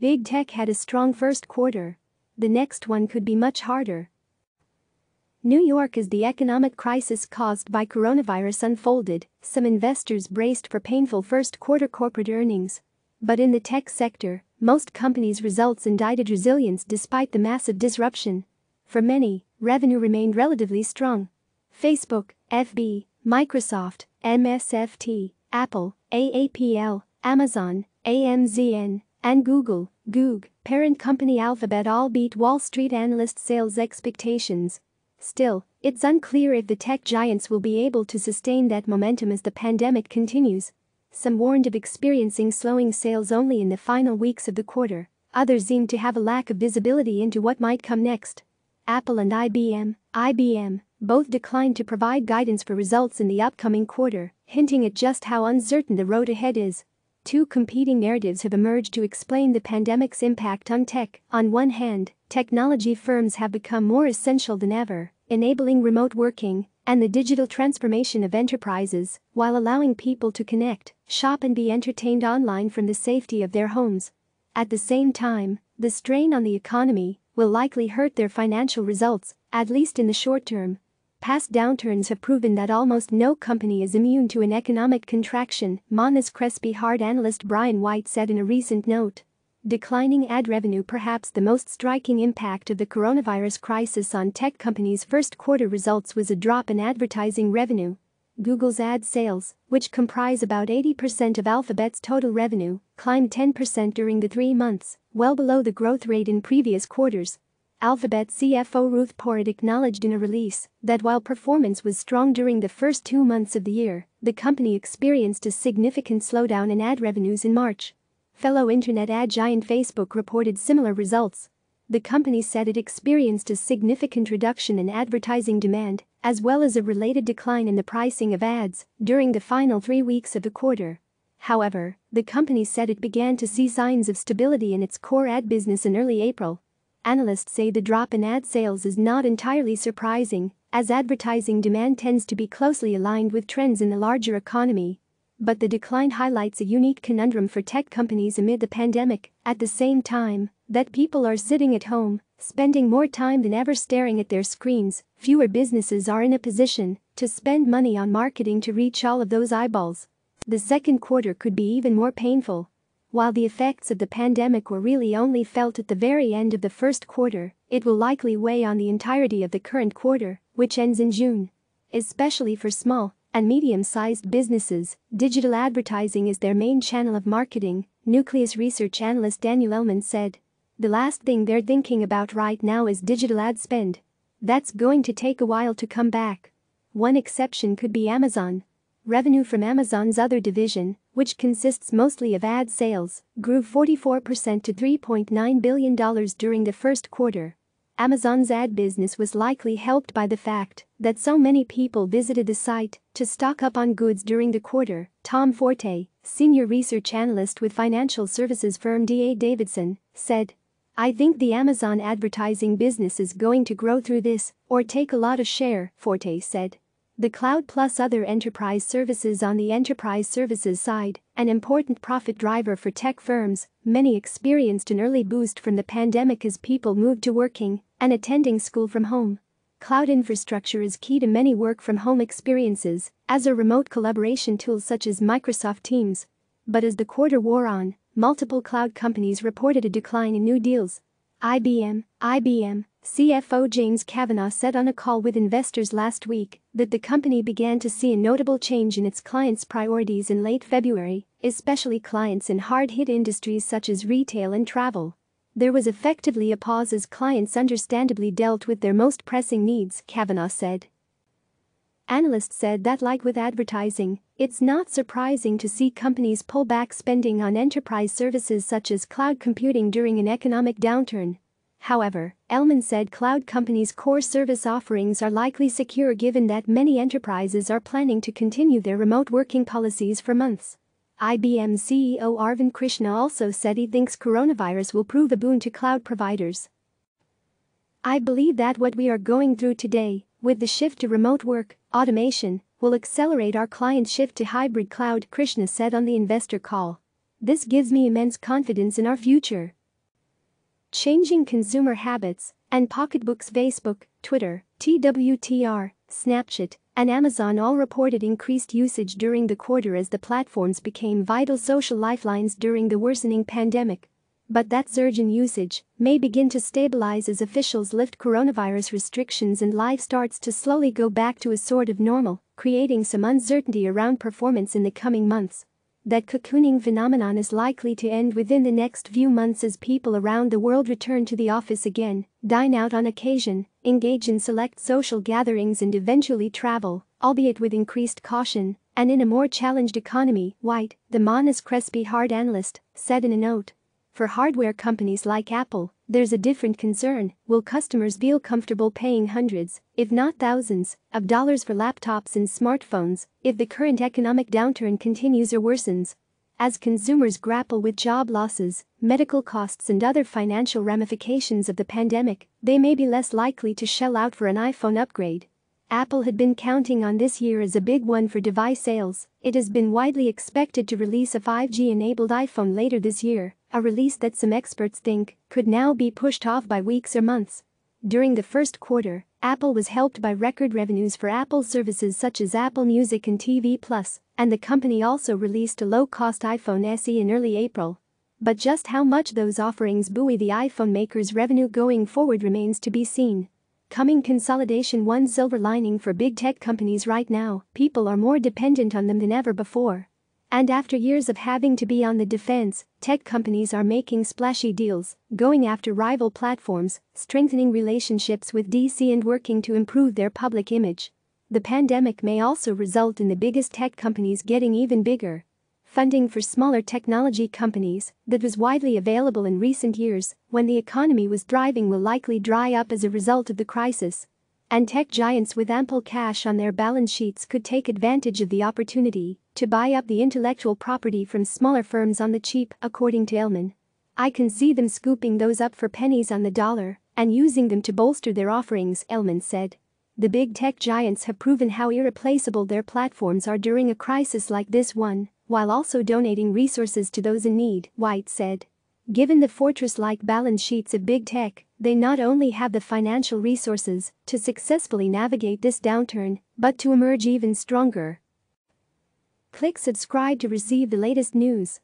Big tech had a strong first quarter. The next one could be much harder. New York. As the economic crisis caused by coronavirus unfolded, some investors braced for painful first quarter corporate earnings. But in the tech sector, most companies' results indicated resilience despite the massive disruption. For many, revenue remained relatively strong. Facebook, FB, Microsoft, MSFT, Apple, AAPL, Amazon, AMZN, and Google, Goog, parent company Alphabet all beat Wall Street analyst sales expectations. Still, it's unclear if the tech giants will be able to sustain that momentum as the pandemic continues. Some warned of experiencing slowing sales only in the final weeks of the quarter. Others seemed to have a lack of visibility into what might come next. Apple and IBM, both declined to provide guidance for results in the upcoming quarter, hinting at just how uncertain the road ahead is. Two competing narratives have emerged to explain the pandemic's impact on tech. On one hand, technology firms have become more essential than ever, enabling remote working and the digital transformation of enterprises while allowing people to connect, shop and be entertained online from the safety of their homes. At the same time, the strain on the economy will likely hurt their financial results, at least in the short term. Past downturns have proven that almost no company is immune to an economic contraction, Monness Crespi Hard analyst Brian White said in a recent note. Declining ad revenue. Perhaps the most striking impact of the coronavirus crisis on tech companies' first quarter results was a drop in advertising revenue. Google's ad sales, which comprise about 80% of Alphabet's total revenue, climbed 10% during the 3 months, well below the growth rate in previous quarters. Alphabet CFO Ruth Porat acknowledged in a release that while performance was strong during the first 2 months of the year, the company experienced a significant slowdown in ad revenues in March. Fellow internet ad giant Facebook reported similar results. The company said it experienced a significant reduction in advertising demand, as well as a related decline in the pricing of ads during the final 3 weeks of the quarter. However, the company said it began to see signs of stability in its core ad business in early April. Analysts say the drop in ad sales is not entirely surprising, as advertising demand tends to be closely aligned with trends in the larger economy. But the decline highlights a unique conundrum for tech companies amid the pandemic. At the same time that people are sitting at home, spending more time than ever staring at their screens, fewer businesses are in a position to spend money on marketing to reach all of those eyeballs. The second quarter could be even more painful. While the effects of the pandemic were really only felt at the very end of the first quarter, it will likely weigh on the entirety of the current quarter, which ends in June. Especially for small and medium-sized businesses, digital advertising is their main channel of marketing, Nucleus research analyst Daniel Ellman said. The last thing they're thinking about right now is digital ad spend. That's going to take a while to come back. One exception could be Amazon. Revenue from Amazon's other division, which consists mostly of ad sales, grew 44% to $3.9 billion during the first quarter. Amazon's ad business was likely helped by the fact that so many people visited the site to stock up on goods during the quarter. Tom Forte, senior research analyst with financial services firm D.A. Davidson, said, "I think the Amazon advertising business is going to grow through this or take a lot of share," Forte said. The cloud plus other enterprise services. On the enterprise services side, an important profit driver for tech firms, many experienced an early boost from the pandemic as people moved to working and attending school from home. Cloud infrastructure is key to many work-from-home experiences, as are remote collaboration tools such as Microsoft Teams. But as the quarter wore on, multiple cloud companies reported a decline in new deals. IBM CFO James Kavanaugh said on a call with investors last week that the company began to see a notable change in its clients' priorities in late February, especially clients in hard-hit industries such as retail and travel. There was effectively a pause as clients understandably dealt with their most pressing needs, Kavanaugh said. Analysts said that, like with advertising, it's not surprising to see companies pull back spending on enterprise services such as cloud computing during an economic downturn. However, Ellman said cloud companies' core service offerings are likely secure given that many enterprises are planning to continue their remote working policies for months. IBM CEO Arvind Krishna also said he thinks coronavirus will prove a boon to cloud providers. "I believe that what we are going through today, with the shift to remote work, automation, will accelerate our clients' shift to hybrid cloud," Krishna said on the investor call. "This gives me immense confidence in our future. changing consumer habits, and pocketbooks. Facebook, Twitter, TWTR, Snapchat, and Amazon all reported increased usage during the quarter as the platforms became vital social lifelines during the worsening pandemic. But that surge in usage may begin to stabilize as officials lift coronavirus restrictions and life starts to slowly go back to a sort of normal, creating some uncertainty around performance in the coming months. That cocooning phenomenon is likely to end within the next few months as people around the world return to the office again, dine out on occasion, engage in select social gatherings and eventually travel, albeit with increased caution, and in a more challenged economy, White, the Monness Crespi hard analyst, said in a note. For hardware companies like Apple, there's a different concern. Will customers feel comfortable paying hundreds, if not thousands, of dollars for laptops and smartphones if the current economic downturn continues or worsens? As consumers grapple with job losses, medical costs and other financial ramifications of the pandemic, they may be less likely to shell out for an iPhone upgrade. Apple had been counting on this year as a big one for device sales. It has been widely expected to release a 5G-enabled iPhone later this year, a release that some experts think could now be pushed off by weeks or months. During the first quarter, Apple was helped by record revenues for Apple services such as Apple Music and TV Plus, and the company also released a low-cost iPhone SE in early April. But just how much those offerings buoy the iPhone maker's revenue going forward remains to be seen. Coming consolidation. One silver lining for big tech companies right now, people are more dependent on them than ever before. And after years of having to be on the defense, tech companies are making splashy deals, going after rival platforms, strengthening relationships with DC and working to improve their public image. The pandemic may also result in the biggest tech companies getting even bigger. Funding for smaller technology companies that was widely available in recent years when the economy was thriving will likely dry up as a result of the crisis. And tech giants with ample cash on their balance sheets could take advantage of the opportunity to buy up the intellectual property from smaller firms on the cheap, according to Ellman. I can see them scooping those up for pennies on the dollar and using them to bolster their offerings, Ellman said. The big tech giants have proven how irreplaceable their platforms are during a crisis like this one, while also donating resources to those in need, White said. Given the fortress-like balance sheets of big tech, they not only have the financial resources to successfully navigate this downturn, but to emerge even stronger. Click subscribe to receive the latest news.